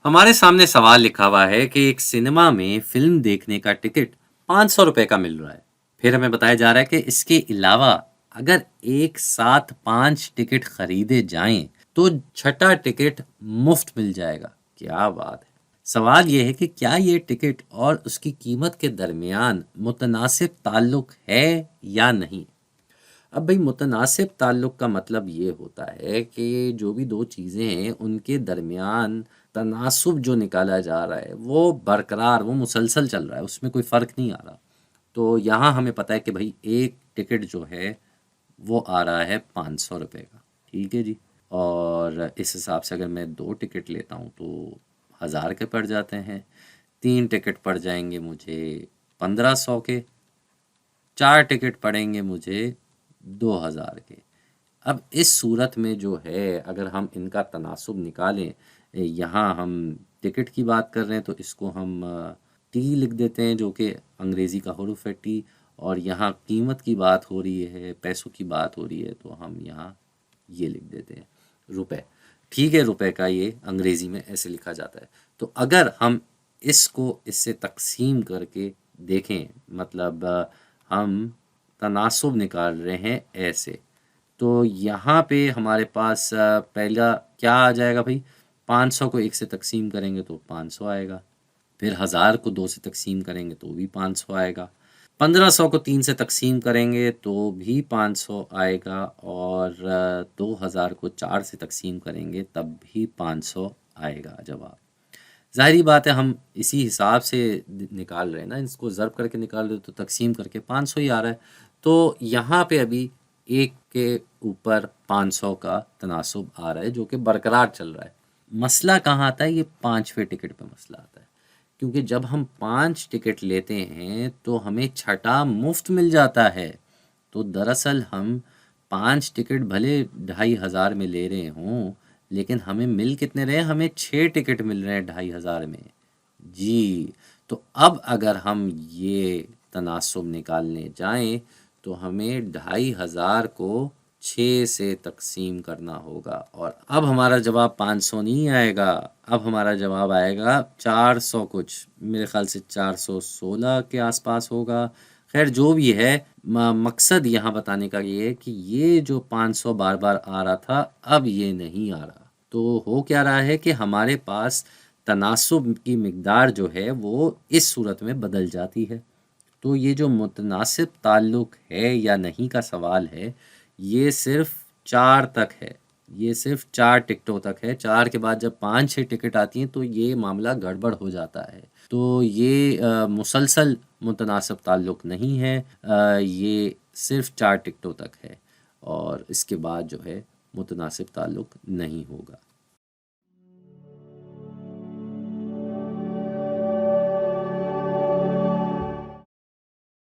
ہمارے سامنے سوال لکھا ہوا ہے کہ ایک سنیما میں فلم دیکھنے کا ٹکٹ 500 روپے کا مل رہا ہے۔ پھر ہمیں بتایا جا رہا ہے کہ اس کے علاوہ اگر ایک ساتھ 5 ٹکٹ خریدے جائیں تو چھٹا ٹکٹ مفت مل جائے گا۔ کیا بات ہے! سوال یہ ہے کہ کیا یہ ٹکٹ اور اس کی قیمت کے درمیان متناسب تعلق ہے یا نہیں؟ اب بھئی متناسب تعلق کا مطلب یہ ہوتا ہے کہ جو بھی دو چیزیں ہیں ان کے درمیان تناسب جو نکالا جا رہا ہے وہ برقرار، وہ مسلسل چل رہا ہے، اس میں کوئی فرق نہیں آ رہا۔ تو یہاں ہمیں پتہ ہے کہ بھئی ایک ٹکٹ جو ہے وہ آ رہا ہے 500 روپے کا، ٹھیک ہے جی۔ اور اس حساب سے اگر میں 2 ٹکٹ لیتا ہوں تو 1000 کے پڑ جاتے ہیں، 3 ٹکٹ پڑ جائیں گے مجھے 1500 کے، 4 ٹکٹ پڑیں گے مجھے 2000 کے۔ اب اس صورت میں جو ہے اگر ہم ان کا تناسب نکالیں، یہاں ہم ٹکٹ کی بات کر رہے ہیں تو اس کو ہم ٹی لکھ دیتے ہیں جو کہ انگریزی کا حروف ہے ٹی، اور یہاں قیمت کی بات ہو رہی ہے، پیسوں کی بات ہو رہی ہے تو ہم یہاں یہ لکھ دیتے ہیں روپے، ٹھیک ہے۔ روپے کا یہ انگریزی میں ایسے لکھا جاتا ہے۔ تو اگر ہم اس کو اس سے تقسیم کر کے دیکھیں، مطلب ہم تناسب نکال رہے ہیں ایسے، تو یہاں پہ ہمارے پاس پہلا کیا آ جائے گا بھائی؟ 500 کو 1 سے تقسیم کریں گے تو 500 آئے گا، پھر 1000 کو 2 سے تقسیم کریں گے تو بھی 500 آئے گا، 1500 کو 3 سے تقسیم کریں گے تو بھی 500 آئے گا، اور 2000 کو 4 سے تقسیم کریں گے تب بھی 500 آئے گا جواب۔ ظاہری بات ہے ہم اسی حساب سے نکال رہے ہیں نا، اس کو ضرب کر کے نکال رہے تو تقسیم کر کے 500 ہی آ رہا ہے۔ تو یہاں پہ ابھی ایک کے اوپر 500 کا تناسب آ رہا ہے جو کہ برقرار چل رہا ہے۔ مسئلہ کہاں آتا ہے؟ یہ 5ویں ٹکٹ پہ مسئلہ آتا ہے، کیونکہ جب ہم 5 ٹکٹ لیتے ہیں تو ہمیں چھٹا مفت مل جاتا ہے۔ تو دراصل ہم 5 ٹکٹ بھلے 2500 میں لے رہے ہوں، لیکن ہمیں مل کتنے رہے ہیں؟ ہمیں 6 ٹکٹ مل رہے ہیں 2500 میں جی۔ تو اب اگر ہم یہ تناسب نکالنے جائیں تو ہمیں 2500 کو 6 سے تقسیم کرنا ہوگا، اور اب ہمارا جواب 500 نہیں آئے گا، اب ہمارا جواب آئے گا 400 کچھ، میرے خیال سے 416 کے آس پاس ہوگا۔ خیر جو بھی ہے، مقصد یہاں بتانے کا یہ ہے کہ یہ جو 500 بار بار آ رہا تھا اب یہ نہیں آ رہا۔ تو ہو کیا رہا ہے کہ ہمارے پاس تناسب کی مقدار جو ہے وہ اس صورت میں بدل جاتی ہے۔ تو یہ جو متناسب تعلق ہے یا نہیں کا سوال ہے، یہ صرف 4 تک ہے، یہ صرف 4 ٹکٹوں تک ہے۔ 4 کے بعد جب 5-6 ٹکٹ آتی ہیں تو یہ معاملہ گڑبڑ ہو جاتا ہے۔ تو یہ مسلسل متناسب تعلق نہیں ہے، یہ صرف 4 ٹکٹوں تک ہے، اور اس کے بعد جو ہے متناسب تعلق نہیں ہوگا۔